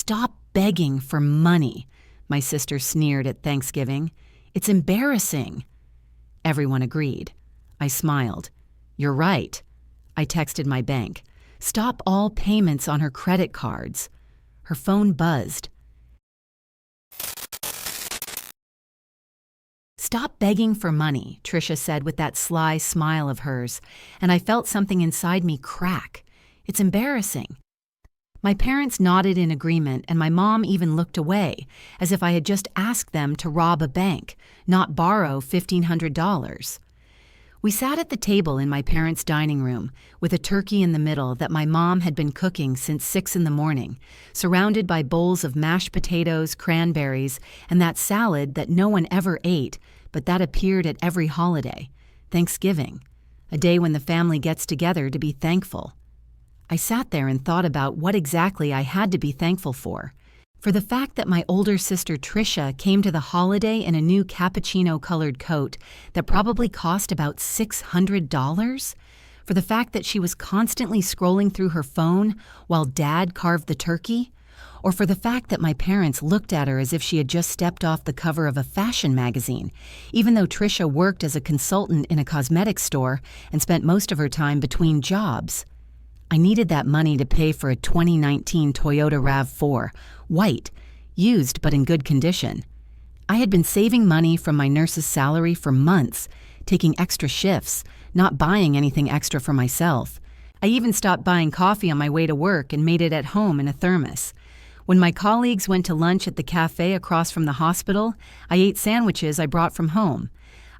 "Stop begging for money," my sister sneered at Thanksgiving. "It's embarrassing." Everyone agreed. I smiled. "You're right." I texted my bank. "Stop all payments on her credit cards." Her phone buzzed. "Stop begging for money," Tricia said with that sly smile of hers, and I felt something inside me crack. "It's embarrassing." My parents nodded in agreement, and my mom even looked away, as if I had just asked them to rob a bank, not borrow $1,500. We sat at the table in my parents' dining room, with a turkey in the middle that my mom had been cooking since 6 in the morning, surrounded by bowls of mashed potatoes, cranberries, and that salad that no one ever ate, but that appeared at every holiday, Thanksgiving, a day when the family gets together to be thankful. I sat there and thought about what exactly I had to be thankful for. For the fact that my older sister Tricia came to the holiday in a new cappuccino-colored coat that probably cost about $600? For the fact that she was constantly scrolling through her phone while Dad carved the turkey? Or for the fact that my parents looked at her as if she had just stepped off the cover of a fashion magazine, even though Tricia worked as a consultant in a cosmetics store and spent most of her time between jobs? I needed that money to pay for a 2019 Toyota RAV4, white, used but in good condition. I had been saving money from my nurse's salary for months, taking extra shifts, not buying anything extra for myself. I even stopped buying coffee on my way to work and made it at home in a thermos. When my colleagues went to lunch at the cafe across from the hospital, I ate sandwiches I brought from home.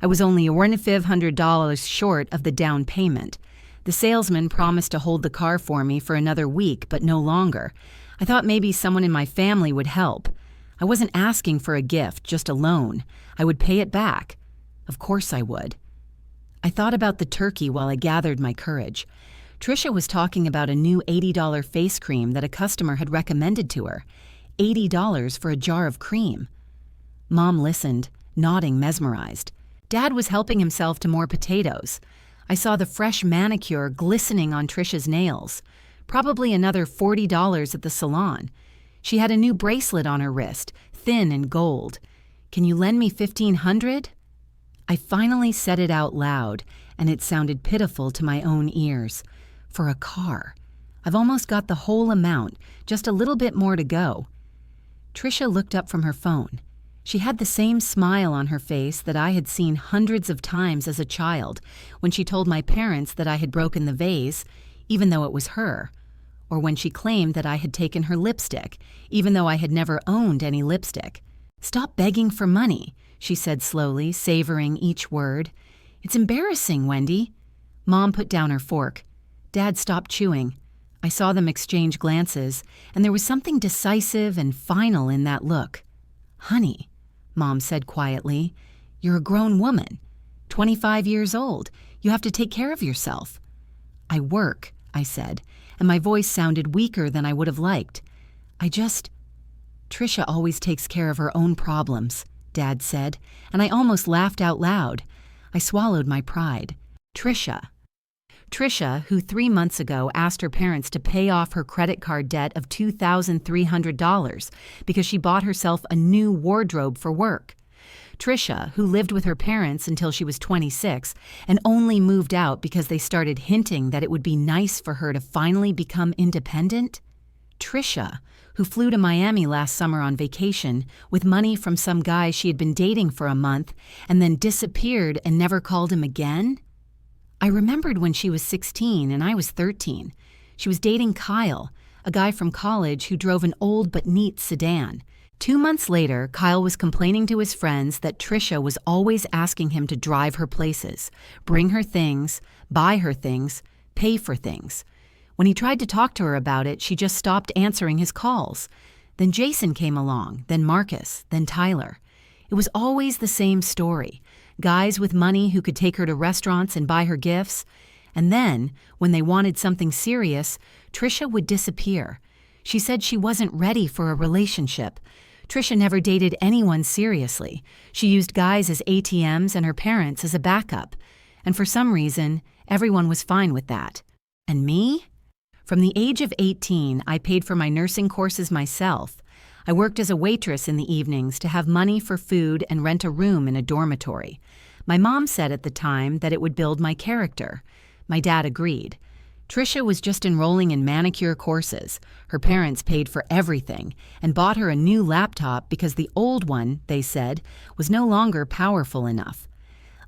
I was only $1,500 short of the down payment. The salesman promised to hold the car for me for another week, but no longer. I thought maybe someone in my family would help. I wasn't asking for a gift, just a loan. I would pay it back. Of course I would. I thought about the turkey while I gathered my courage. Tricia was talking about a new $80 face cream that a customer had recommended to her. $80 for a jar of cream. Mom listened, nodding mesmerized. Dad was helping himself to more potatoes. I saw the fresh manicure glistening on Tricia's nails. Probably another $40 at the salon. She had a new bracelet on her wrist, thin and gold. "Can you lend me $1,500? I finally said it out loud, and it sounded pitiful to my own ears. For a car. I've almost got the whole amount, just a little bit more to go. Tricia looked up from her phone. She had the same smile on her face that I had seen hundreds of times as a child when she told my parents that I had broken the vase, even though it was her, or when she claimed that I had taken her lipstick, even though I had never owned any lipstick. "Stop begging for money," she said slowly, savoring each word. "It's embarrassing, Wendy." Mom put down her fork. Dad stopped chewing. I saw them exchange glances, and there was something decisive and final in that look. "Honey," Mom said quietly, "you're a grown woman. 25 years old. You have to take care of yourself." "I work," I said, and my voice sounded weaker than I would have liked. Tricia always takes care of her own problems," Dad said, and I almost laughed out loud. I swallowed my pride. Tricia, who 3 months ago asked her parents to pay off her credit card debt of $2,300 because she bought herself a new wardrobe for work. Tricia, who lived with her parents until she was 26 and only moved out because they started hinting that it would be nice for her to finally become independent. Tricia, who flew to Miami last summer on vacation with money from some guy she had been dating for a month and then disappeared and never called him again. I remembered when she was 16 and I was 13. She was dating Kyle, a guy from college who drove an old but neat sedan. 2 months later, Kyle was complaining to his friends that Tricia was always asking him to drive her places, bring her things, buy her things, pay for things. When he tried to talk to her about it, she just stopped answering his calls. Then Jason came along, then Marcus, then Tyler. It was always the same story. Guys with money who could take her to restaurants and buy her gifts. And then, when they wanted something serious, Tricia would disappear. She said she wasn't ready for a relationship. Tricia never dated anyone seriously. She used guys as ATMs and her parents as a backup. And for some reason, everyone was fine with that. And me? From the age of 18, I paid for my nursing courses myself. I worked as a waitress in the evenings to have money for food and rent a room in a dormitory. My mom said at the time that it would build my character. My dad agreed. Trisha was just enrolling in manicure courses. Her parents paid for everything and bought her a new laptop because the old one, they said, was no longer powerful enough.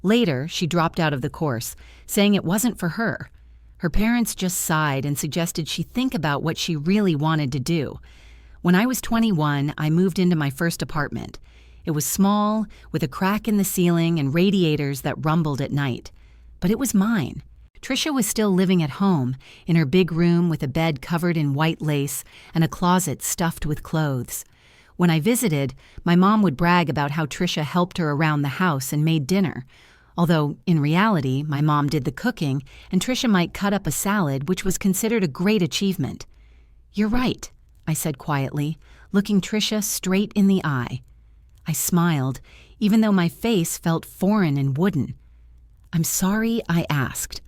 Later, she dropped out of the course, saying it wasn't for her. Her parents just sighed and suggested she think about what she really wanted to do. When I was 21, I moved into my first apartment. It was small, with a crack in the ceiling and radiators that rumbled at night. But it was mine. Trisha was still living at home, in her big room with a bed covered in white lace and a closet stuffed with clothes. When I visited, my mom would brag about how Trisha helped her around the house and made dinner. Although, in reality, my mom did the cooking, and Trisha might cut up a salad, which was considered a great achievement. "You're right," I said quietly, looking Trisha straight in the eye. I smiled, even though my face felt foreign and wooden. "I'm sorry I asked.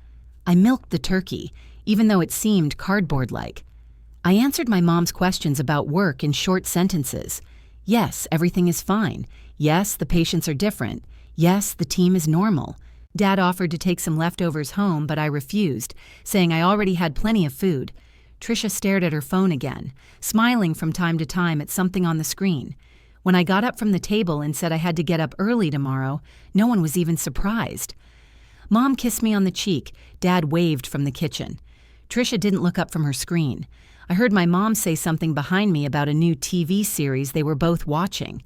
I milked the turkey, even though it seemed cardboard-like. I answered my mom's questions about work in short sentences. Yes, everything is fine. Yes, the patients are different. Yes, the team is normal. Dad offered to take some leftovers home, but I refused, saying I already had plenty of food." Trisha stared at her phone again, smiling from time to time at something on the screen. When I got up from the table and said I had to get up early tomorrow, no one was even surprised. Mom kissed me on the cheek. Dad waved from the kitchen. Trisha didn't look up from her screen. I heard my mom say something behind me about a new TV series they were both watching.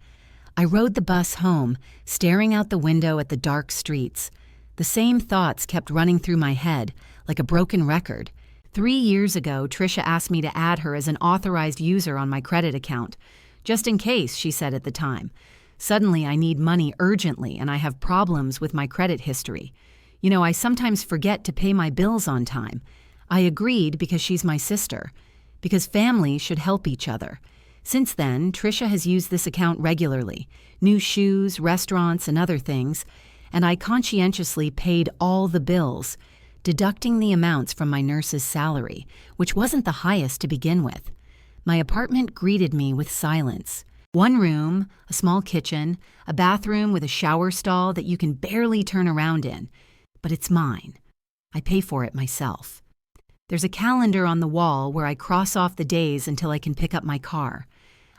I rode the bus home, staring out the window at the dark streets. The same thoughts kept running through my head, like a broken record. 3 years ago, Trisha asked me to add her as an authorized user on my credit account. "Just in case," she said at the time. "Suddenly I need money urgently and I have problems with my credit history. You know, I sometimes forget to pay my bills on time." I agreed because she's my sister, because families should help each other. Since then, Trisha has used this account regularly, new shoes, restaurants, and other things, and I conscientiously paid all the bills, deducting the amounts from my nurse's salary, which wasn't the highest to begin with. My apartment greeted me with silence. One room, a small kitchen, a bathroom with a shower stall that you can barely turn around in. But it's mine. I pay for it myself. There's a calendar on the wall where I cross off the days until I can pick up my car.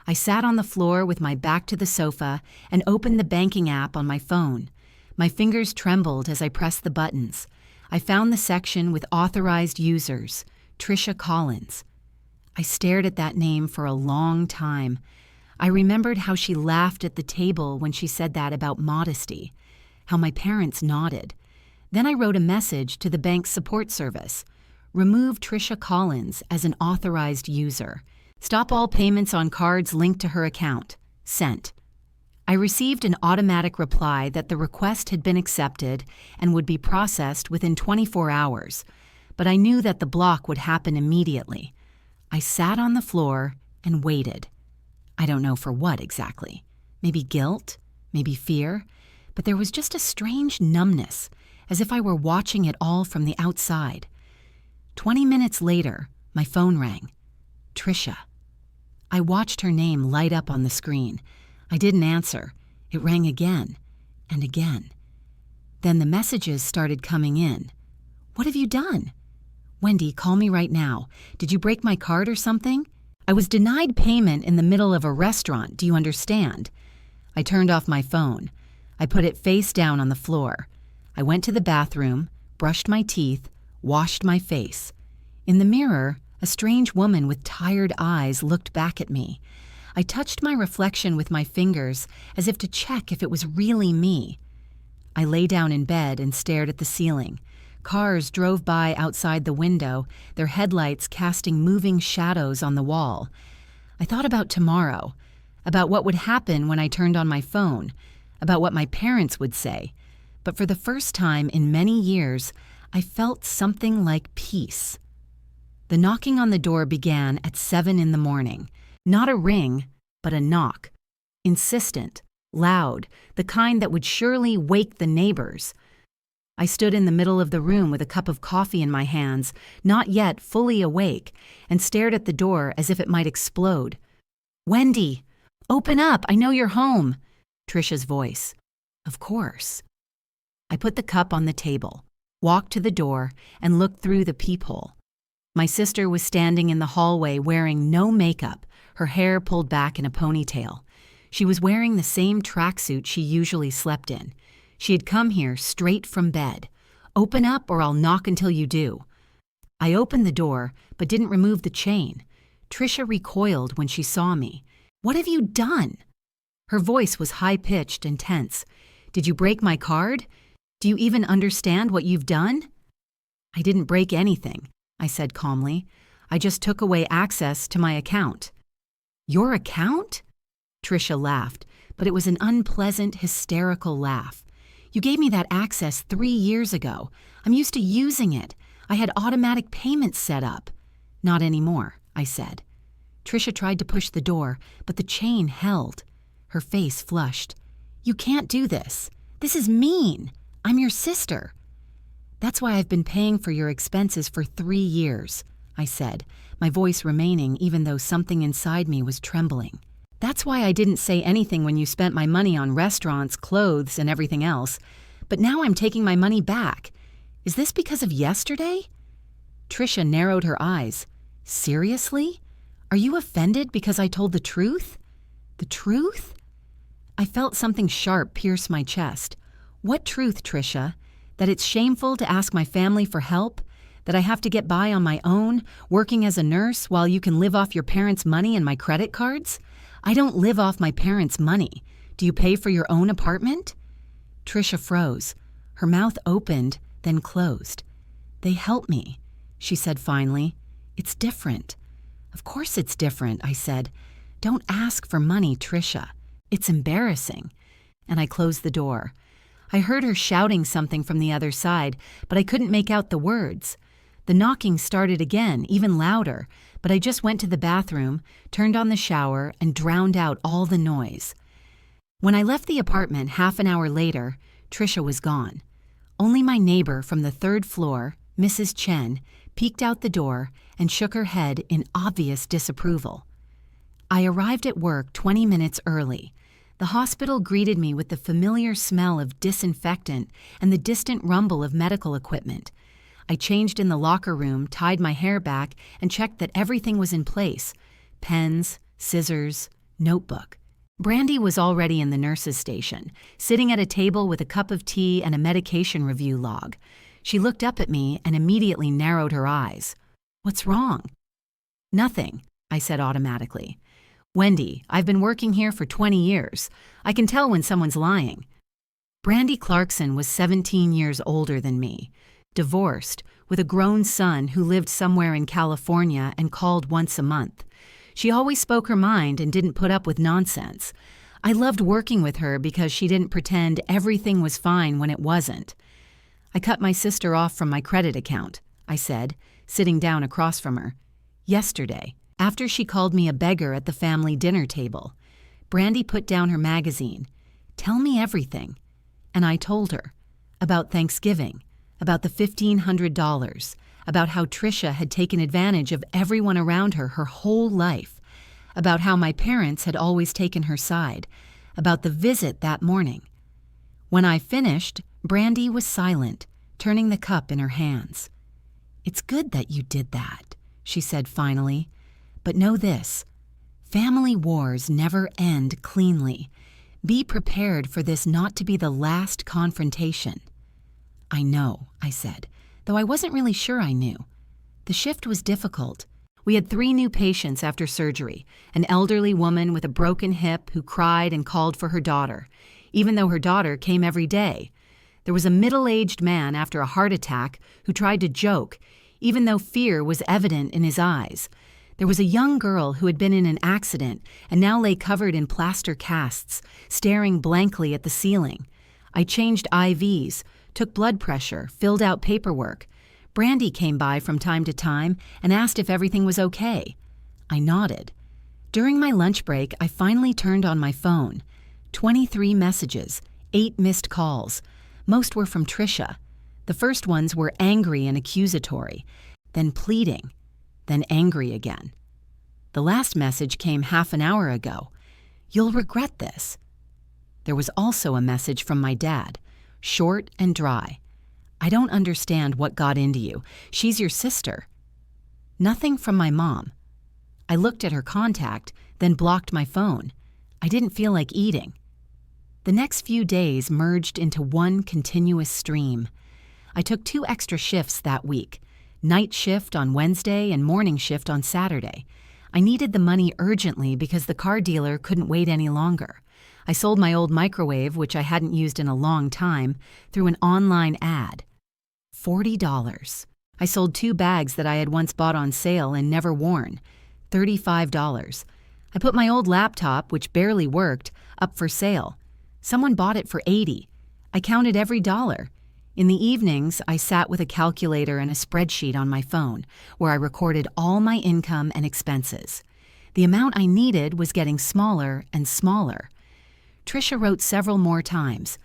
I sat on the floor with my back to the sofa and opened the banking app on my phone. My fingers trembled as I pressed the buttons. I found the section with authorized users, Trisha Collins. I stared at that name for a long time. I remembered how she laughed at the table when she said that about modesty, how my parents nodded. Then I wrote a message to the bank's support service. Remove Trisha Collins as an authorized user. Stop all payments on cards linked to her account. Sent. I received an automatic reply that the request had been accepted and would be processed within 24 hours, but I knew that the block would happen immediately. I sat on the floor and waited. I don't know for what exactly. Maybe guilt, maybe fear, but there was just a strange numbness, as if I were watching it all from the outside. 20 minutes later, my phone rang. Trisha. I watched her name light up on the screen. I didn't answer. It rang again and again. Then the messages started coming in. What have you done? Wendy, call me right now. Did you break my card or something? I was denied payment in the middle of a restaurant, do you understand? I turned off my phone. I put it face down on the floor. I went to the bathroom, brushed my teeth, washed my face. In the mirror, a strange woman with tired eyes looked back at me. I touched my reflection with my fingers as if to check if it was really me. I lay down in bed and stared at the ceiling. Cars drove by outside the window, their headlights casting moving shadows on the wall. I thought about tomorrow, about what would happen when I turned on my phone, about what my parents would say. But for the first time in many years, I felt something like peace. The knocking on the door began at 7 in the morning. Not a ring, but a knock. Insistent, loud, the kind that would surely wake the neighbors. I stood in the middle of the room with a cup of coffee in my hands, not yet fully awake, and stared at the door as if it might explode. "Wendy, open up, I know you're home," Trisha's voice. Of course. I put the cup on the table, walked to the door, and looked through the peephole. My sister was standing in the hallway wearing no makeup, her hair pulled back in a ponytail. She was wearing the same tracksuit she usually slept in. She had come here straight from bed. "Open up or I'll knock until you do." I opened the door, but didn't remove the chain. Trisha recoiled when she saw me. "What have you done?" Her voice was high-pitched and tense. "Did you break my card? Do you even understand what you've done?" "I didn't break anything," I said calmly. "I just took away access to my account." "Your account?" Trisha laughed, but it was an unpleasant, hysterical laugh. "You gave me that access 3 years ago. I'm used to using it. I had automatic payments set up." "Not anymore," I said. Trisha tried to push the door, but the chain held. Her face flushed. "You can't do this. This is mean. I'm your sister." "That's why I've been paying for your expenses for 3 years," I said, my voice remaining even though something inside me was trembling. "That's why I didn't say anything when you spent my money on restaurants, clothes, and everything else. But now I'm taking my money back. Is this because of yesterday?" Trisha narrowed her eyes. "Seriously? Are you offended because I told the truth?" "The truth?" I felt something sharp pierce my chest. "What truth, Trisha? That it's shameful to ask my family for help? That I have to get by on my own, working as a nurse while you can live off your parents' money and my credit cards? I don't live off my parents' money. Do you pay for your own apartment?" Trisha froze. Her mouth opened, then closed. "They help me," she said finally. "It's different." "Of course it's different," I said. "Don't ask for money, Trisha. It's embarrassing." And I closed the door. I heard her shouting something from the other side, but I couldn't make out the words. The knocking started again, even louder, but I just went to the bathroom, turned on the shower, and drowned out all the noise. When I left the apartment half an hour later, Trisha was gone. Only my neighbor from the 3rd floor, Mrs. Chen, peeked out the door and shook her head in obvious disapproval. I arrived at work 20 minutes early. The hospital greeted me with the familiar smell of disinfectant and the distant rumble of medical equipment. I changed in the locker room, tied my hair back, and checked that everything was in place. Pens, scissors, notebook. Brandy was already in the nurse's station, sitting at a table with a cup of tea and a medication review log. She looked up at me and immediately narrowed her eyes. "What's wrong?" "Nothing," I said automatically. "Wendy, I've been working here for 20 years. I can tell when someone's lying." Brandy Clarkson was 17 years older than me, divorced, with a grown son who lived somewhere in California and called once a month. She always spoke her mind and didn't put up with nonsense. I loved working with her because she didn't pretend everything was fine when it wasn't. "I cut my sister off from my credit account," I said, sitting down across from her. "Yesterday, after she called me a beggar at the family dinner table." Brandy put down her magazine. "Tell me everything." And I told her about Thanksgiving, about the $1,500, about how Trisha had taken advantage of everyone around her whole life, about how my parents had always taken her side, about the visit that morning. When I finished, Brandy was silent, turning the cup in her hands. "It's good that you did that," she said finally. "But know this, family wars never end cleanly. Be prepared for this not to be the last confrontation." "I know," I said, though I wasn't really sure I knew. The shift was difficult. We had 3 new patients after surgery, an elderly woman with a broken hip who cried and called for her daughter, even though her daughter came every day. There was a middle-aged man after a heart attack who tried to joke, even though fear was evident in his eyes. There was a young girl who had been in an accident and now lay covered in plaster casts, staring blankly at the ceiling. I changed IVs, took blood pressure, filled out paperwork. Brandy came by from time to time and asked if everything was okay. I nodded. During my lunch break, I finally turned on my phone. 23 messages, 8 missed calls. Most were from Trisha. The first ones were angry and accusatory, then pleading, then angry again. The last message came half an hour ago. You'll regret this. There was also a message from my dad, short and dry. I don't understand what got into you. She's your sister. Nothing from my mom. I looked at her contact, then blocked my phone. I didn't feel like eating. The next few days merged into one continuous stream. I took 2 extra shifts that week, night shift on Wednesday and morning shift on Saturday. I needed the money urgently because the car dealer couldn't wait any longer. I sold my old microwave, which I hadn't used in a long time, through an online ad. $40. I sold 2 bags that I had once bought on sale and never worn. $35. I put my old laptop, which barely worked, up for sale. Someone bought it for $80. I counted every dollar. In the evenings, I sat with a calculator and a spreadsheet on my phone, where I recorded all my income and expenses. The amount I needed was getting smaller and smaller. Trisha wrote several more times.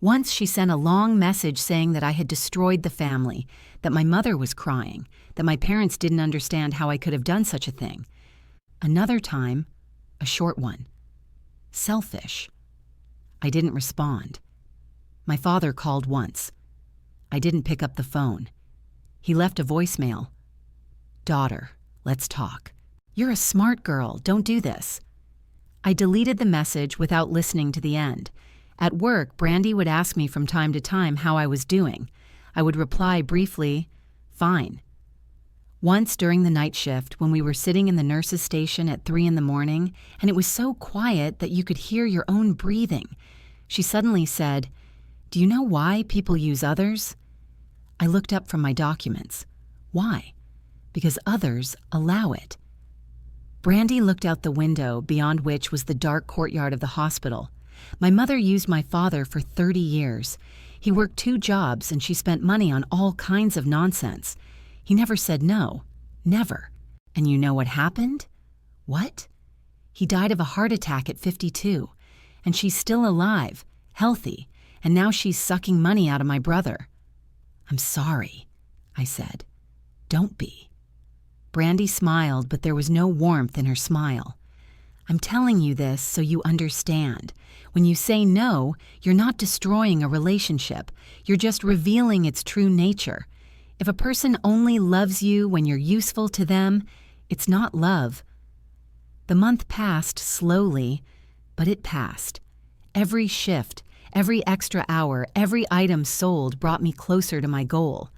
Once she sent a long message saying that I had destroyed the family, that my mother was crying, that my parents didn't understand how I could have done such a thing. Another time, a short one. Selfish. I didn't respond. My father called once. I didn't pick up the phone. He left a voicemail. Daughter, let's talk. You're a smart girl. Don't do this. I deleted the message without listening to the end. At work, Brandy would ask me from time to time how I was doing. I would reply briefly, fine. Once during the night shift, when we were sitting in the nurse's station at 3 in the morning, and it was so quiet that you could hear your own breathing, she suddenly said, "Do you know why people use others?" I looked up from my documents. Why? Because others allow it. Brandy looked out the window, beyond which was the dark courtyard of the hospital. My mother used my father for 30 years. He worked 2 jobs and she spent money on all kinds of nonsense. He never said no. Never. And you know what happened? What? He died of a heart attack at 52. And she's still alive, healthy, and now she's sucking money out of my brother. I'm sorry, I said. Don't be. Brandy smiled, but there was no warmth in her smile. I'm telling you this so you understand. When you say no, you're not destroying a relationship. You're just revealing its true nature. If a person only loves you when you're useful to them, it's not love. The month passed slowly, but it passed. Every shift, every extra hour, every item sold brought me closer to my goal.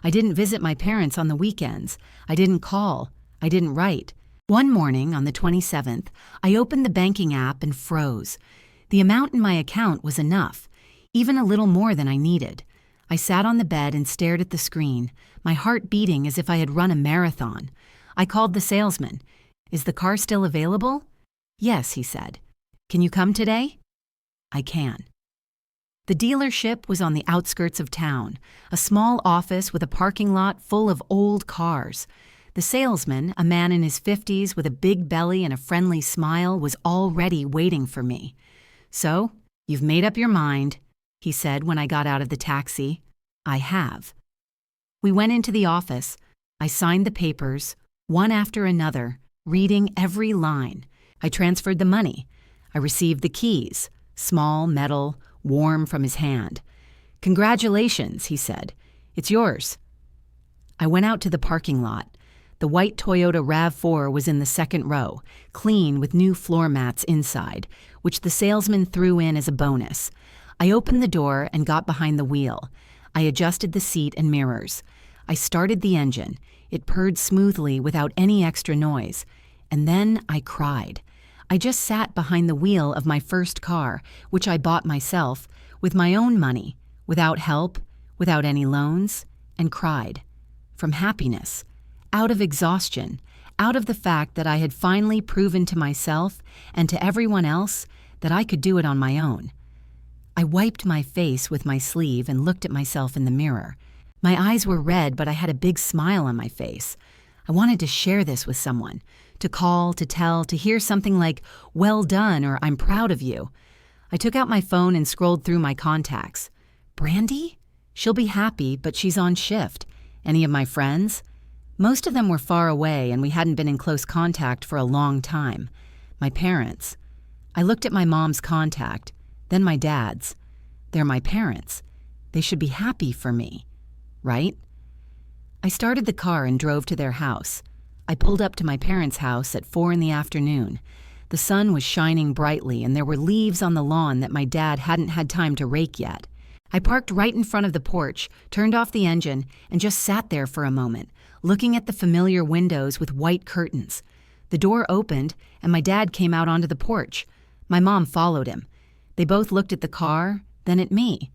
I didn't visit my parents on the weekends. I didn't call. I didn't write. One morning, on the 27th, I opened the banking app and froze. The amount in my account was enough, even a little more than I needed. I sat on the bed and stared at the screen, my heart beating as if I had run a marathon. I called the salesman. Is the car still available? Yes, he said. Can you come today? I can. The dealership was on the outskirts of town, a small office with a parking lot full of old cars. The salesman, a man in his 50s with a big belly and a friendly smile, was already waiting for me. So, you've made up your mind, he said when I got out of the taxi. I have. We went into the office. I signed the papers, one after another, reading every line. I transferred the money. I received the keys, small, metal, warm from his hand. Congratulations, he said. It's yours. I went out to the parking lot. The white Toyota RAV4 was in the second row, clean with new floor mats inside, which the salesman threw in as a bonus. I opened the door and got behind the wheel. I adjusted the seat and mirrors. I started the engine. It purred smoothly without any extra noise. And then I cried. I just sat behind the wheel of my first car, which I bought myself, with my own money, without help, without any loans, and cried. From happiness, out of exhaustion, out of the fact that I had finally proven to myself and to everyone else that I could do it on my own. I wiped my face with my sleeve and looked at myself in the mirror. My eyes were red, but I had a big smile on my face. I wanted to share this with someone, to call, to tell, to hear something like, "Well done," or "I'm proud of you." I took out my phone and scrolled through my contacts. Brandy? She'll be happy, but she's on shift. Any of my friends? Most of them were far away and we hadn't been in close contact for a long time. My parents. I looked at my mom's contact, then my dad's. They're my parents. They should be happy for me, right? I started the car and drove to their house. I pulled up to my parents' house at 4 in the afternoon. The sun was shining brightly and there were leaves on the lawn that my dad hadn't had time to rake yet. I parked right in front of the porch, turned off the engine, and just sat there for a moment, looking at the familiar windows with white curtains. The door opened and my dad came out onto the porch. My mom followed him. They both looked at the car, then at me.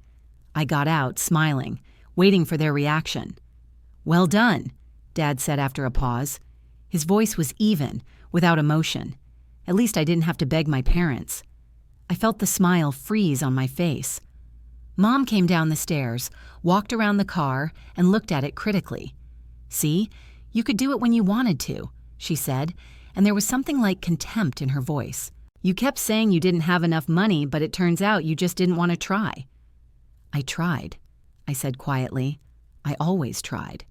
I got out, smiling, waiting for their reaction. "Well done," Dad said after a pause. His voice was even, without emotion. At least I didn't have to beg my parents. I felt the smile freeze on my face. Mom came down the stairs, walked around the car, and looked at it critically. "See, you could do it when you wanted to," she said, and there was something like contempt in her voice. "You kept saying you didn't have enough money, but it turns out you just didn't want to try." "I tried," I said quietly. "I always tried."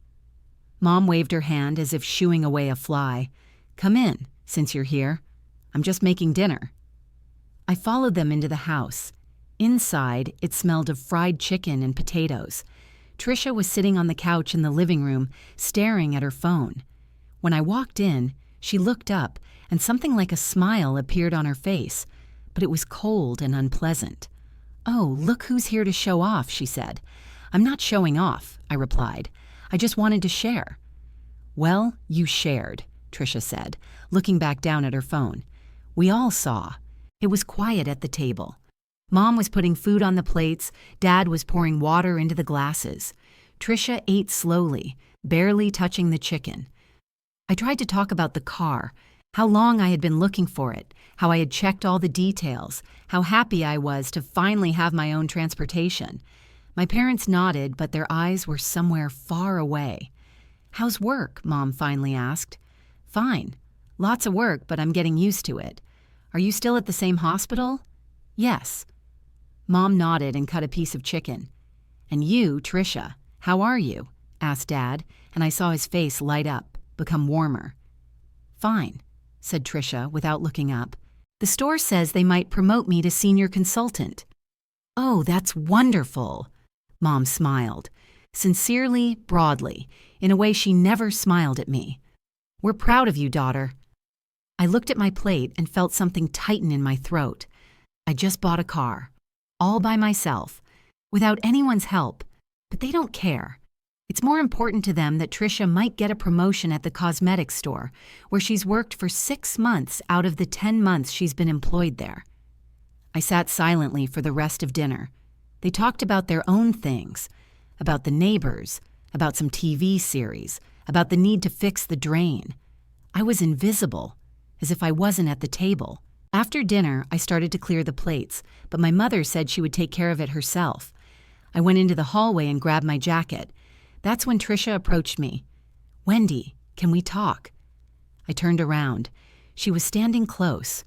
Mom waved her hand as if shooing away a fly. "Come in, since you're here. I'm just making dinner." I followed them into the house. Inside, it smelled of fried chicken and potatoes. Tricia was sitting on the couch in the living room, staring at her phone. When I walked in, she looked up, and something like a smile appeared on her face, but it was cold and unpleasant. "Oh, look who's here to show off," she said. "I'm not showing off," I replied. "I just wanted to share." "Well, you shared," Tricia said, looking back down at her phone. "We all saw." It was quiet at the table. Mom was putting food on the plates, Dad was pouring water into the glasses. Tricia ate slowly, barely touching the chicken. I tried to talk about the car, how long I had been looking for it, how I had checked all the details, how happy I was to finally have my own transportation. My parents nodded, but their eyes were somewhere far away. "How's work?" Mom finally asked. "Fine. Lots of work, but I'm getting used to it. Are you still at the same hospital?" "Yes." Mom nodded and cut a piece of chicken. "And you, Tricia, how are you?" asked Dad, and I saw his face light up, become warmer. "Fine," said Tricia without looking up. "The store says they might promote me to senior consultant." "Oh, that's wonderful." Mom smiled, sincerely, broadly, in a way she never smiled at me. "We're proud of you, daughter." I looked at my plate and felt something tighten in my throat. I just bought a car, all by myself, without anyone's help, but they don't care. It's more important to them that Tricia might get a promotion at the cosmetics store, where she's worked for 6 months out of the 10 months she's been employed there. I sat silently for the rest of dinner. They talked about their own things, about the neighbors, about some TV series, about the need to fix the drain. I was invisible, as if I wasn't at the table. After dinner, I started to clear the plates, but my mother said she would take care of it herself. I went into the hallway and grabbed my jacket. That's when Tricia approached me. "Wendy, can we talk?" I turned around. She was standing close,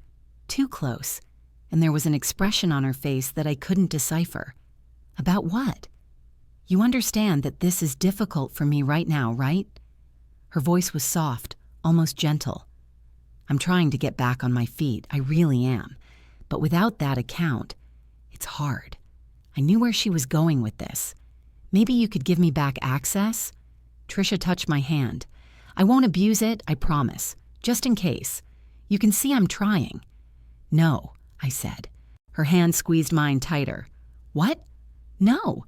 too close, and there was an expression on her face that I couldn't decipher. About what? "You understand that this is difficult for me right now, right?" Her voice was soft, almost gentle. "I'm trying to get back on my feet, I really am. But without that account, it's hard." I knew where she was going with this. "Maybe you could give me back access?" Tricia touched my hand. "I won't abuse it, I promise. Just in case. You can see I'm trying." "No," I said. Her hand squeezed mine tighter. "What?" "No."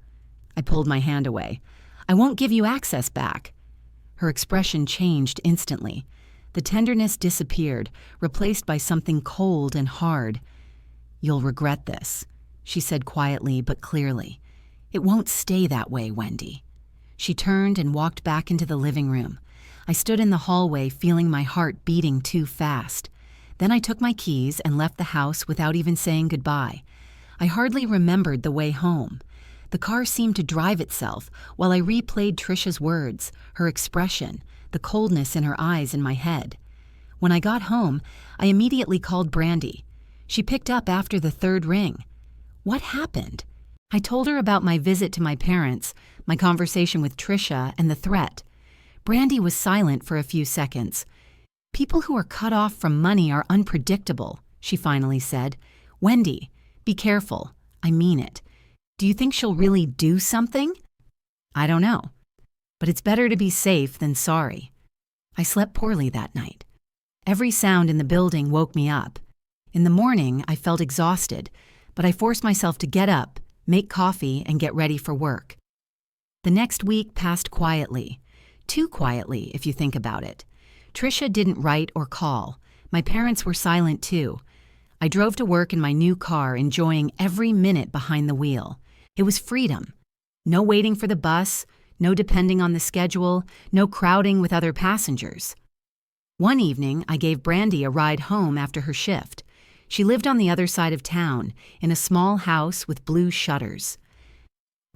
I pulled my hand away. "I won't give you access back." Her expression changed instantly. The tenderness disappeared, replaced by something cold and hard. "You'll regret this," she said quietly but clearly. "It won't stay that way, Wendy." She turned and walked back into the living room. I stood in the hallway, feeling my heart beating too fast. Then I took my keys and left the house without even saying goodbye. I hardly remembered the way home. The car seemed to drive itself while I replayed Tricia's words, her expression, the coldness in her eyes in my head. When I got home, I immediately called Brandy. She picked up after the 3rd ring. What happened? I told her about my visit to my parents, my conversation with Trisha, and the threat. Brandy was silent for a few seconds. "People who are cut off from money are unpredictable," she finally said. "Wendy, be careful. I mean it. Do you think she'll really do something?" "I don't know. But it's better to be safe than sorry." I slept poorly that night. Every sound in the building woke me up. In the morning, I felt exhausted, but I forced myself to get up, make coffee, and get ready for work. The next week passed quietly. Too quietly, if you think about it. Trisha didn't write or call. My parents were silent too. I drove to work in my new car, enjoying every minute behind the wheel. It was freedom. No waiting for the bus, no depending on the schedule, no crowding with other passengers. One evening, I gave Brandy a ride home after her shift. She lived on the other side of town, in a small house with blue shutters.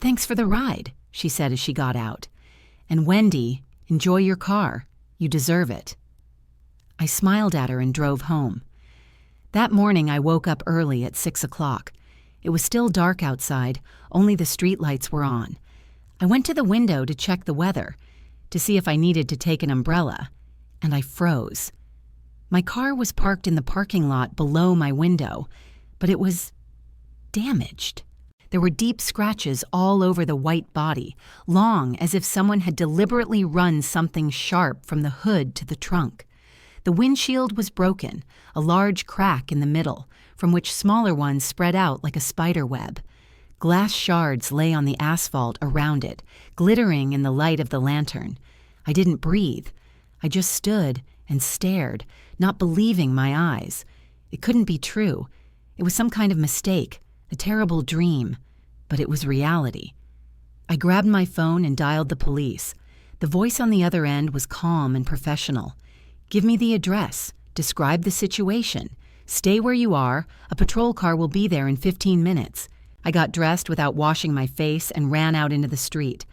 "Thanks for the ride," she said as she got out. "And Wendy, enjoy your car. You deserve it." I smiled at her and drove home. That morning, I woke up early at 6 o'clock. It was still dark outside, only the streetlights were on. I went to the window to check the weather, to see if I needed to take an umbrella, and I froze. My car was parked in the parking lot below my window, but it was damaged. There were deep scratches all over the white body, long as if someone had deliberately run something sharp from the hood to the trunk. The windshield was broken, a large crack in the middle, from which smaller ones spread out like a spider web. Glass shards lay on the asphalt around it, glittering in the light of the lantern. I didn't breathe. I just stood and stared, not believing my eyes. It couldn't be true. It was some kind of mistake, a terrible dream, but it was reality. I grabbed my phone and dialed the police. The voice on the other end was calm and professional. "Give me the address. Describe the situation. Stay where you are. A patrol car will be there in 15 minutes. I got dressed without washing my face and ran out into the street.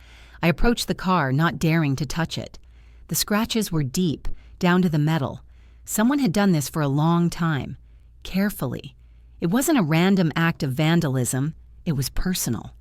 I approached the car, not daring to touch it. The scratches were deep, down to the metal. Someone had done this for a long time, carefully. It wasn't a random act of vandalism, it was personal.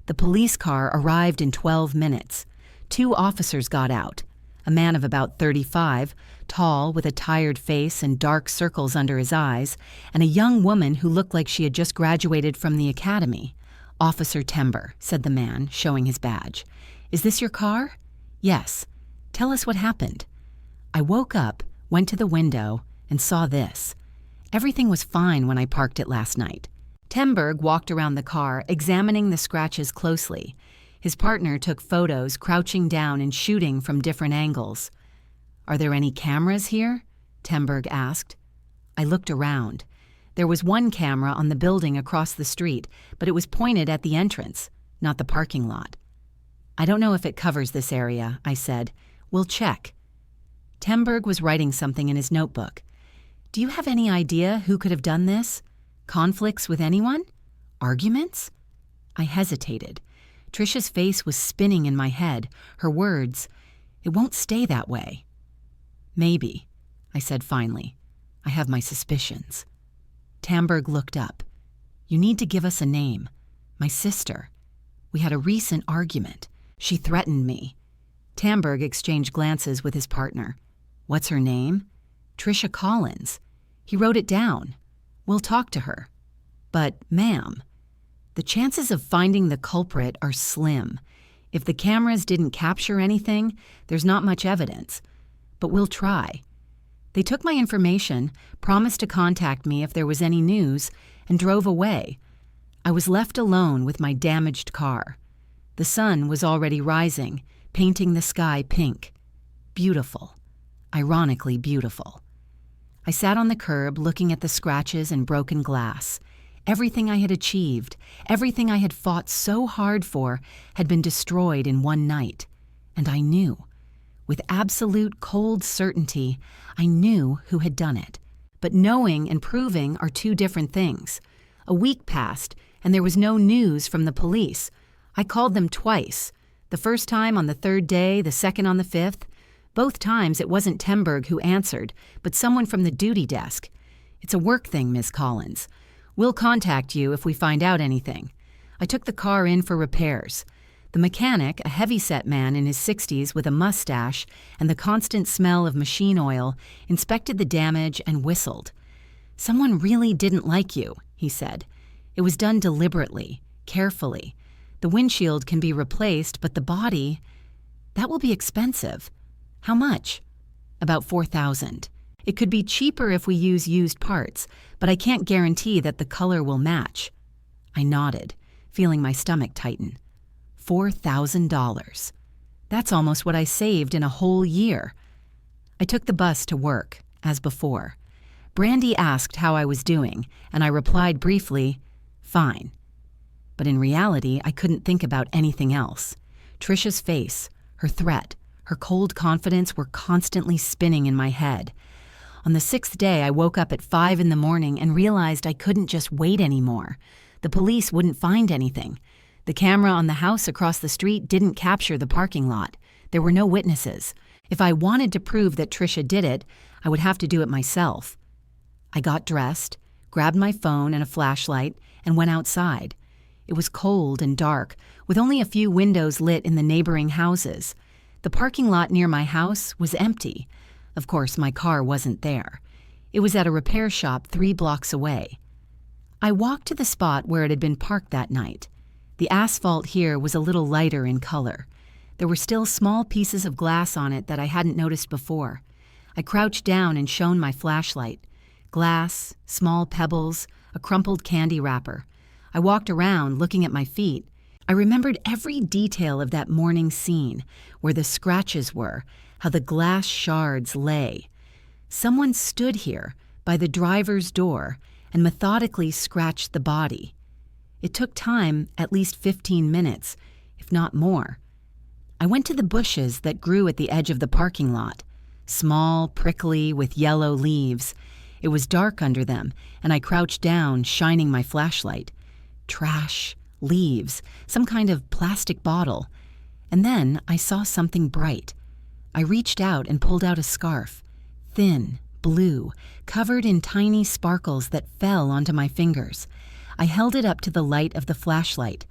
The police car arrived in 12 minutes. 2 officers got out. A man of about 35, tall, with a tired face and dark circles under his eyes, and a young woman who looked like she had just graduated from the academy. "Officer Tember," said the man, showing his badge. "Is this your car?" "Yes." "Tell us what happened." I woke up, went to the window, and saw this. Everything was fine when I parked it last night. Temberg walked around the car, examining the scratches closely. His partner took photos, crouching down and shooting from different angles. "Are there any cameras here?" Temberg asked. I looked around. There was one camera on the building across the street, but it was pointed at the entrance, not the parking lot. "I don't know if it covers this area," I said. "We'll check." Temberg was writing something in his notebook. "Do you have any idea who could have done this? Conflicts with anyone? Arguments?" I hesitated. Trisha's face was spinning in my head, her words, "It won't stay that way." "Maybe," I said finally. "I have my suspicions." Tamberg looked up. "You need to give us a name. My sister. We had a recent argument. She threatened me." Tamberg exchanged glances with his partner. "What's her name?" "Trisha Collins." He wrote it down. "We'll talk to her." "But, ma'am, the chances of finding the culprit are slim. If the cameras didn't capture anything, there's not much evidence. But we'll try." They took my information, promised to contact me if there was any news, and drove away. I was left alone with my damaged car. The sun was already rising, painting the sky pink. Beautiful. Ironically beautiful. I sat on the curb looking at the scratches and broken glass. Everything I had achieved, everything I had fought so hard for, had been destroyed in one night. And I knew. With absolute cold certainty, I knew who had done it. But knowing and proving are two different things. A week passed, and there was no news from the police. I called them twice. The first time on the 3rd day, the second on the 5th. Both times it wasn't Temberg who answered, but someone from the duty desk. "It's a work thing, Miss Collins. We'll contact you if we find out anything." I took the car in for repairs. The mechanic, a heavy-set man in his 60s with a mustache and the constant smell of machine oil, inspected the damage and whistled. "Someone really didn't like you," he said. "It was done deliberately, carefully. The windshield can be replaced, but the body, that will be expensive." "How much?" "About $4,000. It could be cheaper if we use used parts, but I can't guarantee that the color will match." I nodded, feeling my stomach tighten. $4,000. That's almost what I saved in a whole year. I took the bus to work, as before. Brandy asked how I was doing, and I replied briefly, "Fine." But in reality, I couldn't think about anything else. Trisha's face, her threat, her cold confidence were constantly spinning in my head. On the 6th day, I woke up at 5 in the morning and realized I couldn't just wait anymore. The police wouldn't find anything. The camera on the house across the street didn't capture the parking lot. There were no witnesses. If I wanted to prove that Trisha did it, I would have to do it myself. I got dressed, grabbed my phone and a flashlight, and went outside. It was cold and dark, with only a few windows lit in the neighboring houses. The parking lot near my house was empty. Of course, my car wasn't there. It was at a repair shop 3 blocks away. I walked to the spot where it had been parked that night. The asphalt here was a little lighter in color. There were still small pieces of glass on it that I hadn't noticed before. I crouched down and shone my flashlight. Glass, small pebbles, a crumpled candy wrapper. I walked around, looking at my feet. I remembered every detail of that morning scene, where the scratches were, how the glass shards lay. Someone stood here, by the driver's door, and methodically scratched the body. It took time, at least 15 minutes, if not more. I went to the bushes that grew at the edge of the parking lot. Small, prickly, with yellow leaves. It was dark under them, and I crouched down, shining my flashlight. Trash, leaves, some kind of plastic bottle. And then I saw something bright. I reached out and pulled out a scarf. Thin, blue, covered in tiny sparkles that fell onto my fingers. I held it up to the light of the flashlight.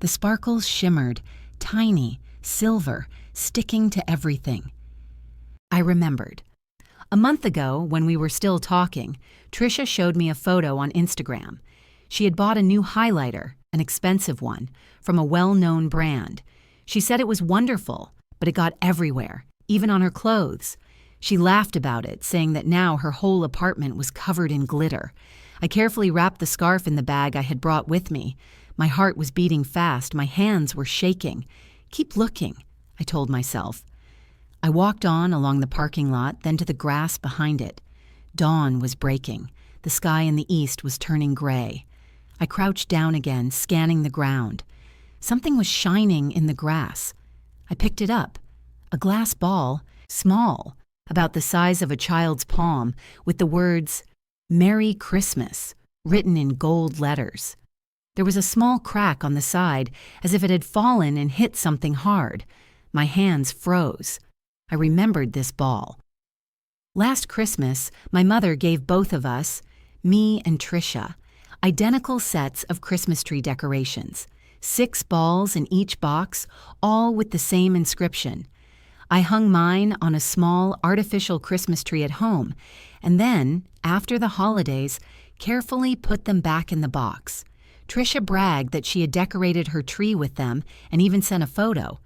The sparkles shimmered, tiny, silver, sticking to everything. I remembered. A month ago, when we were still talking, Trisha showed me a photo on Instagram. She had bought a new highlighter, an expensive one, from a well-known brand. She said it was wonderful, but it got everywhere, even on her clothes. She laughed about it, saying that now her whole apartment was covered in glitter. I carefully wrapped the scarf in the bag I had brought with me. My heart was beating fast, my hands were shaking. "Keep looking," I told myself. I walked on along the parking lot, then to the grass behind it. Dawn was breaking. The sky in the east was turning gray. I crouched down again, scanning the ground. Something was shining in the grass. I picked it up. A glass ball, small, about the size of a child's palm, with the words, "Merry Christmas," written in gold letters. There was a small crack on the side, as if it had fallen and hit something hard. My hands froze. I remembered this ball. Last Christmas, my mother gave both of us, me and Trisha, identical sets of Christmas tree decorations, 6 balls in each box, all with the same inscription. I hung mine on a small artificial Christmas tree at home, and then, after the holidays, carefully put them back in the box. Trisha bragged that she had decorated her tree with them and even sent a photo.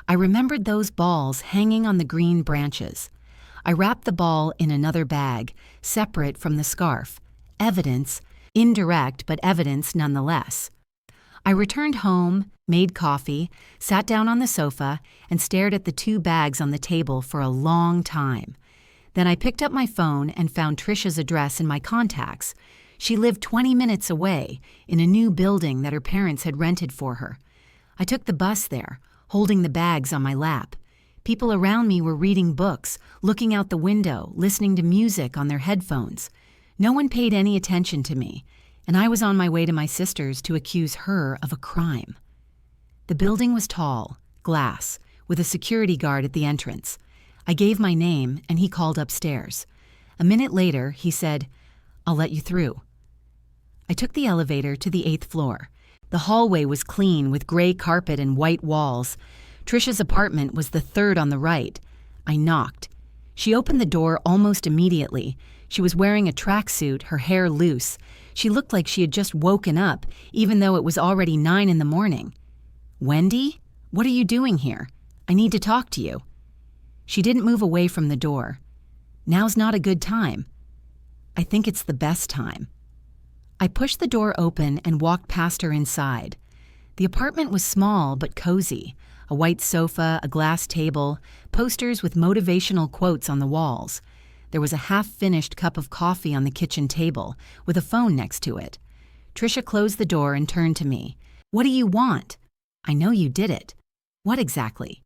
I remembered those balls hanging on the green branches. I wrapped the ball in another bag, separate from the scarf. Evidence, indirect but evidence nonetheless. I returned home, made coffee, sat down on the sofa, and stared at the 2 bags on the table for a long time. Then I picked up my phone and found Trisha's address in my contacts. She lived 20 minutes away, in a new building that her parents had rented for her. I took the bus there, holding the bags on my lap. People around me were reading books, looking out the window, listening to music on their headphones. No one paid any attention to me, and I was on my way to my sister's to accuse her of a crime. The building was tall, glass, with a security guard at the entrance. I gave my name, and he called upstairs. A minute later, he said, "I'll let you through." I took the elevator to the 8th floor. The hallway was clean with gray carpet and white walls. Trisha's apartment was the third on the right. I knocked. She opened the door almost immediately. She was wearing a tracksuit, her hair loose. She looked like she had just woken up, even though it was already 9 in the morning. "Wendy? What are you doing here? I need to talk to you." She didn't move away from the door. "Now's not a good time." "I think it's the best time." I pushed the door open and walked past her inside. The apartment was small but cozy. A white sofa, a glass table, posters with motivational quotes on the walls. There was a half-finished cup of coffee on the kitchen table, with a phone next to it. Trisha closed the door and turned to me. "What do you want?" "I know you did it." "What exactly?"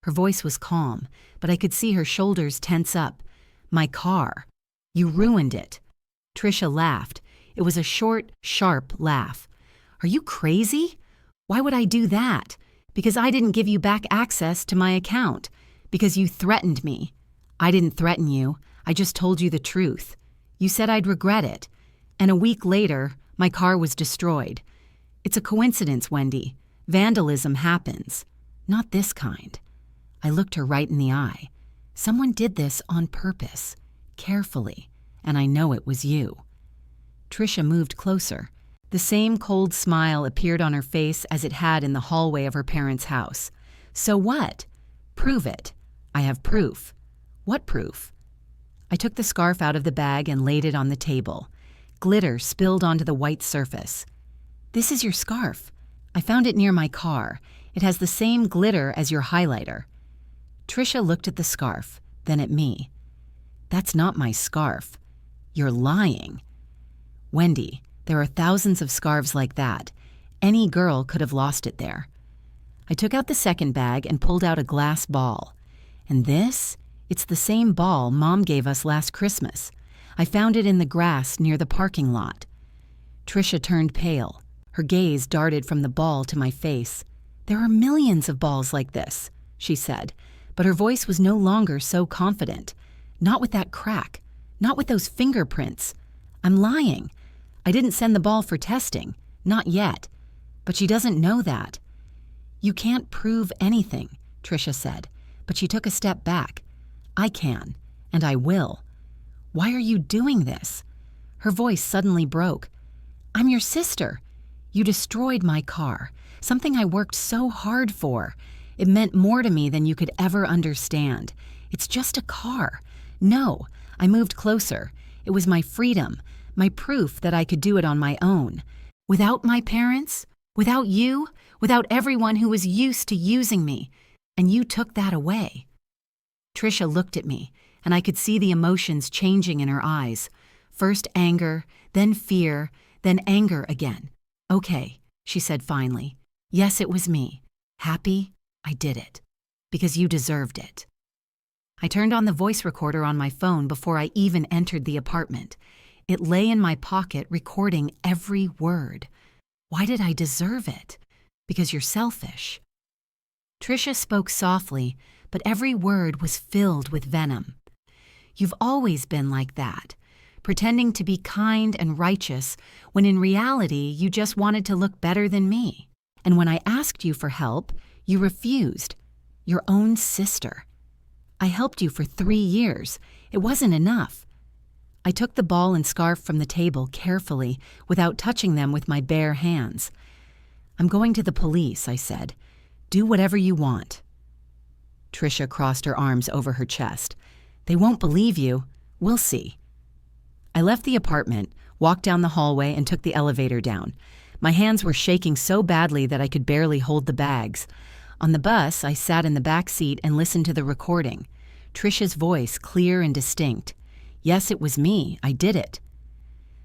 Her voice was calm, but I could see her shoulders tense up. "My car. You ruined it." Trisha laughed. It was a short, sharp laugh. "Are you crazy? Why would I do that? Because I didn't give you back access to my account. Because you threatened me." "I didn't threaten you. I just told you the truth. You said I'd regret it. And a week later, my car was destroyed. It's a coincidence, Wendy. Vandalism happens. Not this kind." I looked her right in the eye. "Someone did this on purpose, carefully, and I know it was you." Trisha moved closer. The same cold smile appeared on her face as it had in the hallway of her parents' house. "So what? Prove it." "I have proof." "What proof?" I took the scarf out of the bag and laid it on the table. Glitter spilled onto the white surface. "This is your scarf. I found it near my car. It has the same glitter as your highlighter." Trisha looked at the scarf, then at me. "That's not my scarf. You're lying." "Wendy, there are thousands of scarves like that. Any girl could have lost it there." I took out the second bag and pulled out a glass ball. "And this? It's the same ball Mom gave us last Christmas. I found it in the grass near the parking lot." Trisha turned pale. Her gaze darted from the ball to my face. "There are millions of balls like this," she said, but her voice was no longer so confident. "Not with that crack. Not with those fingerprints. I'm lying. I didn't send the ball for testing. Not yet. But she doesn't know that." "You can't prove anything," Trisha said, but she took a step back. "I can, and I will." "Why are you doing this?" Her voice suddenly broke. "I'm your sister. You destroyed my car, something I worked so hard for. It meant more to me than you could ever understand. It's just a car. No, I moved closer. It was my freedom, my proof that I could do it on my own. Without my parents, without you, without everyone who was used to using me. And you took that away." Trisha looked at me, and I could see the emotions changing in her eyes. First anger, then fear, then anger again. "Okay," she said finally. "Yes, it was me. Happy? I did it. Because you deserved it." I turned on the voice recorder on my phone before I even entered the apartment. It lay in my pocket, recording every word. "Why did I deserve it?" "Because you're selfish." Trisha spoke softly, but every word was filled with venom. "You've always been like that, pretending to be kind and righteous when in reality you just wanted to look better than me. And when I asked you for help, you refused. Your own sister. I helped you for 3 years. It wasn't enough." I took the ball and scarf from the table carefully, without touching them with my bare hands. "I'm going to the police," I said. "Do whatever you want." Trisha crossed her arms over her chest. "They won't believe you. We'll see." I left the apartment, walked down the hallway, and took the elevator down. My hands were shaking so badly that I could barely hold the bags. On the bus, I sat in the back seat and listened to the recording. Trisha's voice clear and distinct. Yes, it was me. I did it.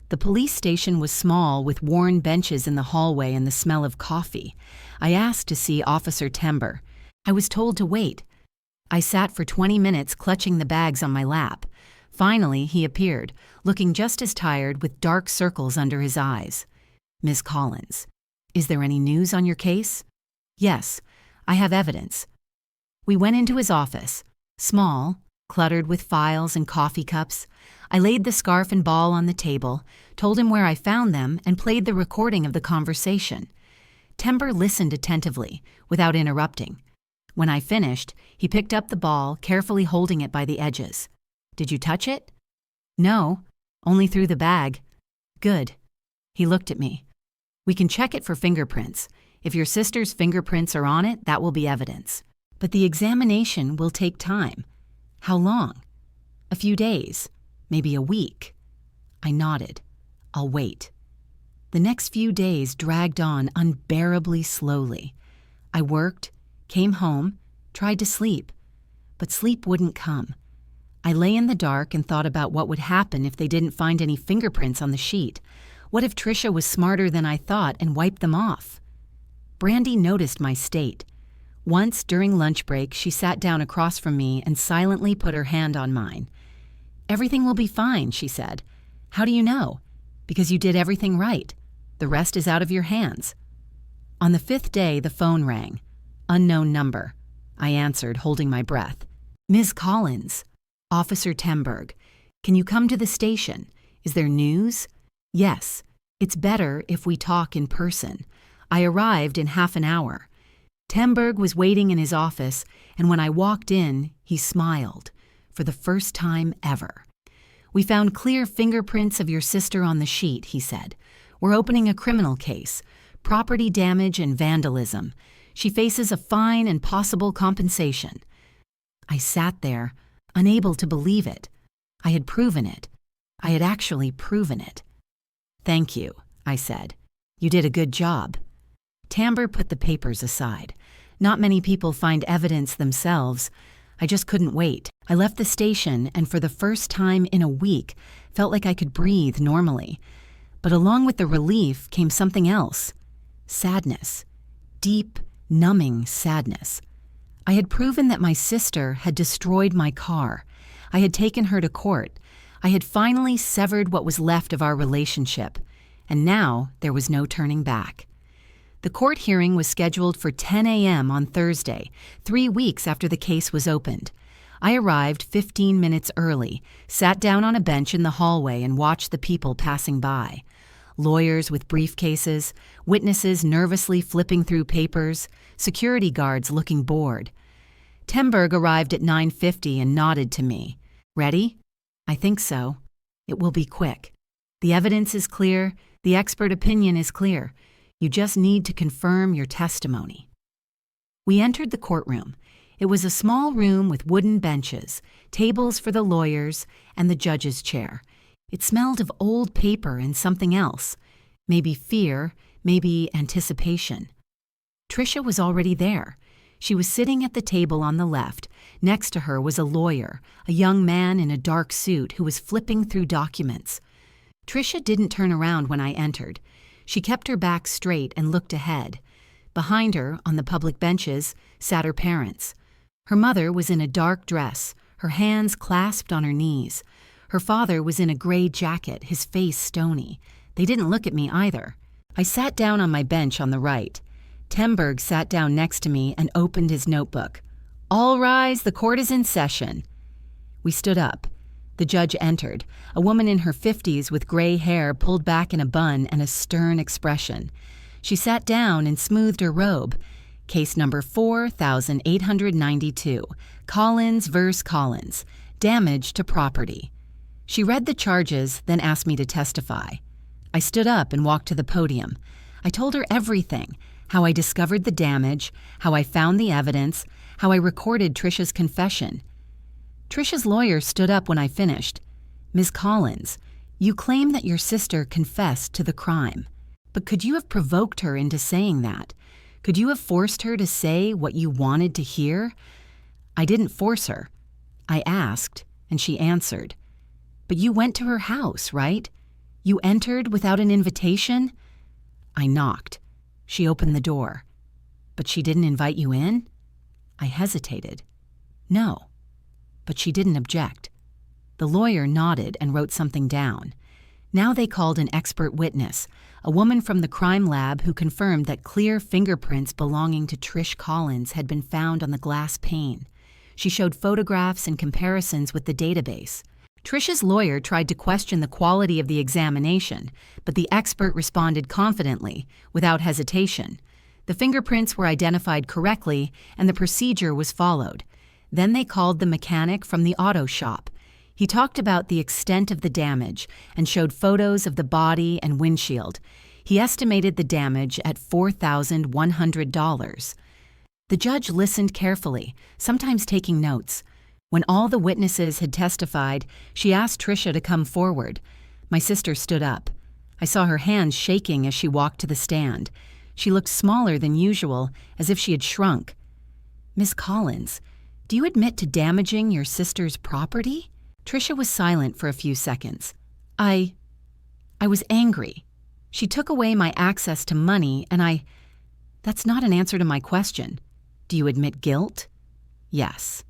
The police station was small, with worn benches in the hallway and the smell of coffee. I asked to see Officer Tember. I was told to wait. I sat for 20 minutes clutching the bags on my lap. Finally, he appeared, looking just as tired, with dark circles under his eyes. "Miss Collins, is there any news on your case?" "Yes, I have evidence." We went into his office, small, cluttered with files and coffee cups. I laid the scarf and ball on the table, told him where I found them, and played the recording of the conversation. Timber listened attentively, without interrupting. When I finished, he picked up the ball, carefully holding it by the edges. "Did you touch it?" "No, only through the bag." "Good." He looked at me. "We can check it for fingerprints. If your sister's fingerprints are on it, that will be evidence. But the examination will take time." "How long?" "A few days, maybe a week." I nodded. "I'll wait." The next few days dragged on unbearably slowly. I worked, came home, tried to sleep, but sleep wouldn't come. I lay in the dark and thought about what would happen if they didn't find any fingerprints on the sheet. What if Tricia was smarter than I thought and wiped them off? Brandy noticed my state. Once during lunch break, she sat down across from me and silently put her hand on mine. "Everything will be fine," she said. "How do you know?" "Because you did everything right. The rest is out of your hands." On the 5th day, the phone rang. Unknown number. I answered, holding my breath. "Ms. Collins." "Officer Temberg. Can you come to the station? Is there news?" "Yes. It's better if we talk in person. I arrived in half an hour." Temberg was waiting in his office, and when I walked in, he smiled. For the first time ever. "We found clear fingerprints of your sister on the sheet," he said. "We're opening a criminal case. Property damage and vandalism. She faces a fine and possible compensation." I sat there, unable to believe it. I had proven it. I had actually proven it. "Thank you," I said. "You did a good job." Tamber put the papers aside. Not many people find evidence themselves. I just couldn't wait. I left the station and for the first time in a week felt like I could breathe normally. But along with the relief came something else. Sadness. Deep, numbing sadness. I had proven that my sister had destroyed my car. I had taken her to court. I had finally severed what was left of our relationship. And now there was no turning back. The court hearing was scheduled for 10 a.m. on Thursday, 3 weeks after the case was opened. I arrived 15 minutes early, sat down on a bench in the hallway and watched the people passing by. Lawyers with briefcases, witnesses nervously flipping through papers, security guards looking bored. Temberg arrived at 9:50 and nodded to me. "Ready?" "I think so. It will be quick. The evidence is clear. The expert opinion is clear. You just need to confirm your testimony." We entered the courtroom. It was a small room with wooden benches, tables for the lawyers, and the judge's chair. It smelled of old paper and something else. Maybe fear, maybe anticipation. Tricia was already there. She was sitting at the table on the left. Next to her was a lawyer, a young man in a dark suit who was flipping through documents. Tricia didn't turn around when I entered. She kept her back straight and looked ahead. Behind her, on the public benches, sat her parents. Her mother was in a dark dress, her hands clasped on her knees. Her father was in a gray jacket, his face stony. They didn't look at me either. I sat down on my bench on the right. Temberg sat down next to me and opened his notebook. "All rise, the court is in session." We stood up. The judge entered, a woman in her 50s with gray hair pulled back in a bun and a stern expression. She sat down and smoothed her robe. Case number 4892, Collins vs. Collins, damage to property. She read the charges, then asked me to testify. I stood up and walked to the podium. I told her everything, how I discovered the damage, how I found the evidence, how I recorded Tricia's confession. Tricia's lawyer stood up when I finished. "Ms. Collins, you claim that your sister confessed to the crime. But could you have provoked her into saying that? Could you have forced her to say what you wanted to hear?" "I didn't force her. I asked, and she answered." "But you went to her house, right? You entered without an invitation?" "I knocked. She opened the door." "But she didn't invite you in?" I hesitated. "No." But she didn't object. The lawyer nodded and wrote something down. Now they called an expert witness, a woman from the crime lab who confirmed that clear fingerprints belonging to Trish Collins had been found on the glass pane. She showed photographs and comparisons with the database. Tricia's lawyer tried to question the quality of the examination, but the expert responded confidently, without hesitation. The fingerprints were identified correctly and the procedure was followed. Then they called the mechanic from the auto shop. He talked about the extent of the damage and showed photos of the body and windshield. He estimated the damage at $4,100. The judge listened carefully, sometimes taking notes. When all the witnesses had testified, she asked Tricia to come forward. My sister stood up. I saw her hands shaking as she walked to the stand. She looked smaller than usual, as if she had shrunk. "Miss Collins, do you admit to damaging your sister's property?" Tricia was silent for a few seconds. I was angry. She took away my access to money, and That's not an answer to my question. Do you admit guilt? Yes.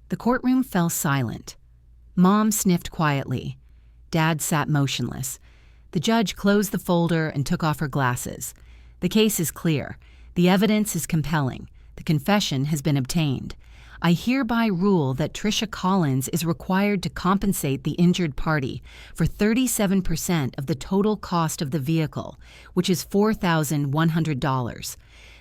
The courtroom fell silent. Mom sniffed quietly. Dad sat motionless. The judge closed the folder and took off her glasses. The case is clear. The evidence is compelling. The confession has been obtained. I hereby rule that Tricia Collins is required to compensate the injured party for 37% of the total cost of the vehicle, which is $4,100.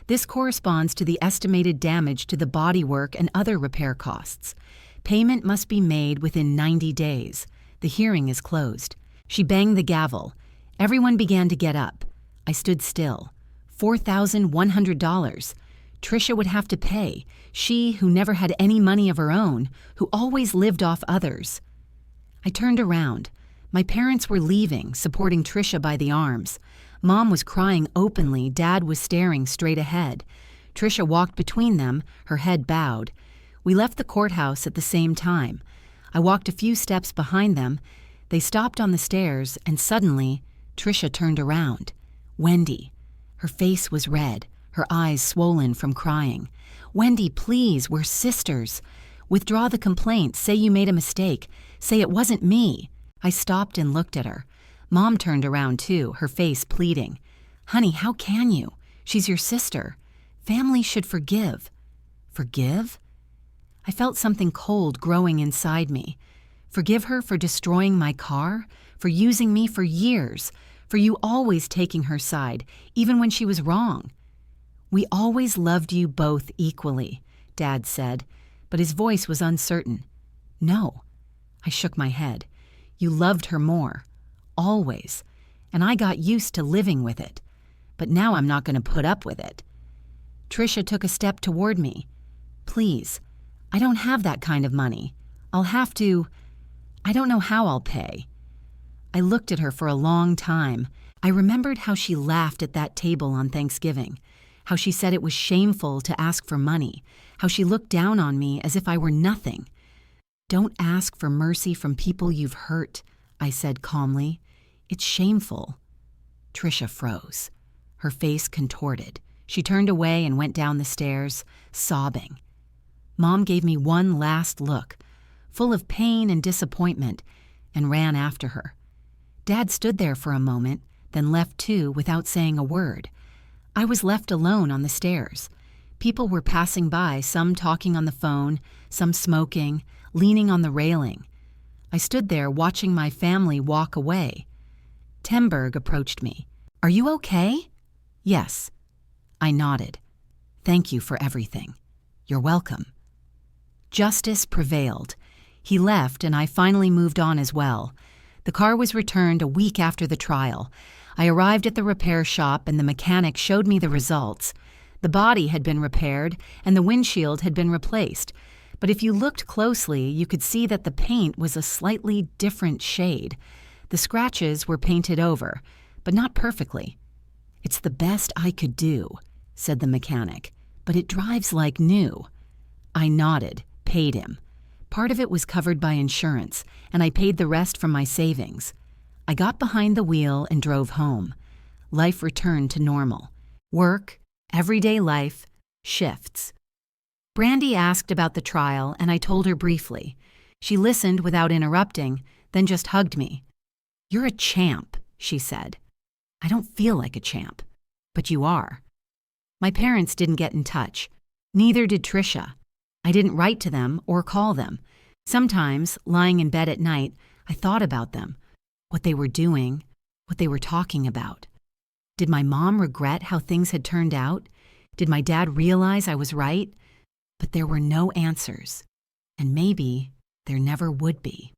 This corresponds to the estimated damage to the bodywork and other repair costs. Payment must be made within 90 days. The hearing is closed. She banged the gavel. Everyone began to get up. I stood still. $4,100. Tricia would have to pay. She, who never had any money of her own, who always lived off others. I turned around. My parents were leaving, supporting Tricia by the arms. Mom was crying openly. Dad was staring straight ahead. Tricia walked between them, her head bowed. We left the courthouse at the same time. I walked a few steps behind them. They stopped on the stairs, and suddenly, Tricia turned around. Wendy. Her face was red, her eyes swollen from crying. "Wendy, please, we're sisters. Withdraw the complaint. Say you made a mistake. Say it wasn't me." I stopped and looked at her. Mom turned around too, her face pleading. "Honey, how can you? She's your sister. Family should forgive." Forgive? I felt something cold growing inside me. Forgive her for destroying my car, for using me for years, for you always taking her side, even when she was wrong. "We always loved you both equally," Dad said, but his voice was uncertain. "No." I shook my head. "You loved her more. Always. And I got used to living with it. But now I'm not going to put up with it." Tricia took a step toward me. "Please, I don't have that kind of money. I don't know how I'll pay." I looked at her for a long time. I remembered how she laughed at that table on Thanksgiving, how she said it was shameful to ask for money, how she looked down on me as if I were nothing. "Don't ask for mercy from people you've hurt," I said calmly. "It's shameful." Tricia froze. Her face contorted. She turned away and went down the stairs, sobbing. Mom gave me one last look, full of pain and disappointment, and ran after her. Dad stood there for a moment, then left too without saying a word. I was left alone on the stairs. People were passing by, some talking on the phone, some smoking, leaning on the railing. I stood there watching my family walk away. Temberg approached me. "Are you okay?" "Yes." I nodded. "Thank you for everything." "You're welcome." Justice prevailed. He left, and I finally moved on as well. The car was returned a week after the trial. I arrived at the repair shop, and the mechanic showed me the results. The body had been repaired, and the windshield had been replaced. But if you looked closely, you could see that the paint was a slightly different shade. The scratches were painted over, but not perfectly. "It's the best I could do," said the mechanic, "but it drives like new." I nodded, paid him. Part of it was covered by insurance, and I paid the rest from my savings. I got behind the wheel and drove home. Life returned to normal. Work, everyday life, shifts. Brandy asked about the trial, and I told her briefly. She listened without interrupting, then just hugged me. "You're a champ," she said. "I don't feel like a champ, but you are." My parents didn't get in touch. Neither did Tricia. I didn't write to them or call them. Sometimes, lying in bed at night, I thought about them, what they were doing, what they were talking about. Did my mom regret how things had turned out? Did my dad realize I was right? But there were no answers. And maybe there never would be.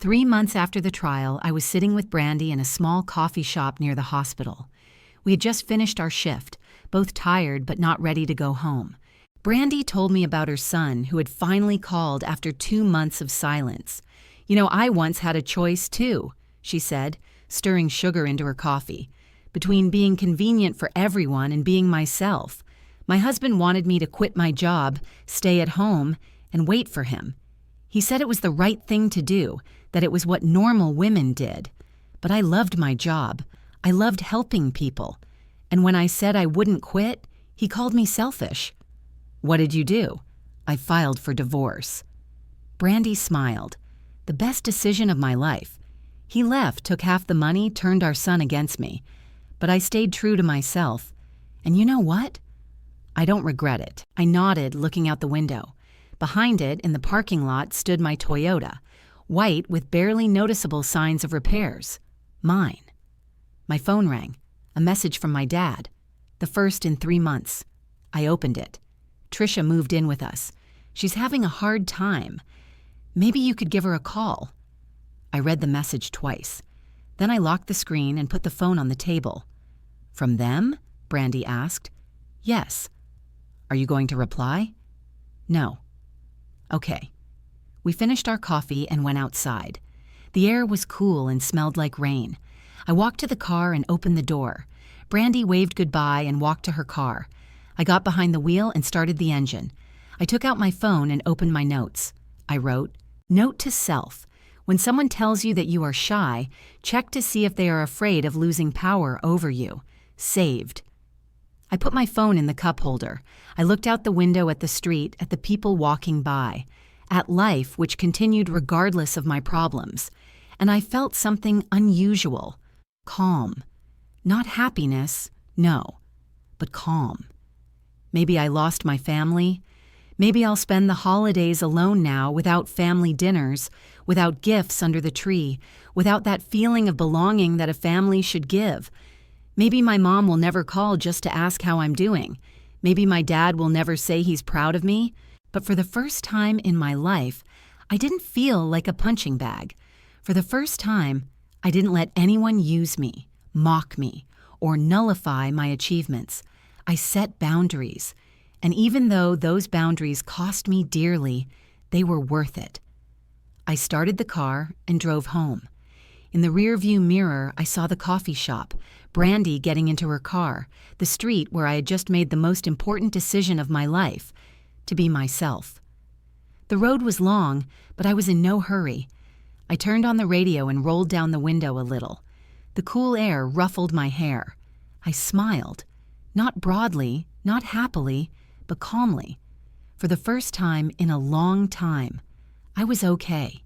3 months after the trial, I was sitting with Brandy in a small coffee shop near the hospital. We had just finished our shift, both tired but not ready to go home. Brandy told me about her son, who had finally called after 2 months of silence. "You know, I once had a choice too," she said, stirring sugar into her coffee, "between being convenient for everyone and being myself. My husband wanted me to quit my job, stay at home, and wait for him. He said it was the right thing to do, that it was what normal women did. But I loved my job. I loved helping people. And when I said I wouldn't quit, he called me selfish." "What did you do?" "I filed for divorce." Brandy smiled. "The best decision of my life. He left, took half the money, turned our son against me. But I stayed true to myself. And you know what? I don't regret it." I nodded, looking out the window. Behind it, in the parking lot, stood my Toyota, white with barely noticeable signs of repairs. Mine. My phone rang. A message from my dad. The first in 3 months. I opened it. "Trisha moved in with us. She's having a hard time. Maybe you could give her a call." I read the message twice. Then I locked the screen and put the phone on the table. "From them?" Brandy asked. "Yes." "Are you going to reply?" "No." "Okay." We finished our coffee and went outside. The air was cool and smelled like rain. I walked to the car and opened the door. Brandy waved goodbye and walked to her car. I got behind the wheel and started the engine. I took out my phone and opened my notes. I wrote, "Note to self. When someone tells you that you are shy, check to see if they are afraid of losing power over you. Saved." I put my phone in the cup holder. I looked out the window at the street, at the people walking by, at life which continued regardless of my problems. And I felt something unusual. Calm. Not happiness, no, but calm. Maybe I lost my family. Maybe I'll spend the holidays alone now, without family dinners, without gifts under the tree, without that feeling of belonging that a family should give. Maybe my mom will never call just to ask how I'm doing. Maybe my dad will never say he's proud of me. But for the first time in my life, I didn't feel like a punching bag. For the first time, I didn't let anyone use me, mock me, or nullify my achievements. I set boundaries. And even though those boundaries cost me dearly, they were worth it. I started the car and drove home. In the rearview mirror, I saw the coffee shop, Brandy getting into her car, the street where I had just made the most important decision of my life, to be myself. The road was long, but I was in no hurry. I turned on the radio and rolled down the window a little. The cool air ruffled my hair. I smiled, not broadly, not happily, but calmly. For the first time in a long time, I was okay.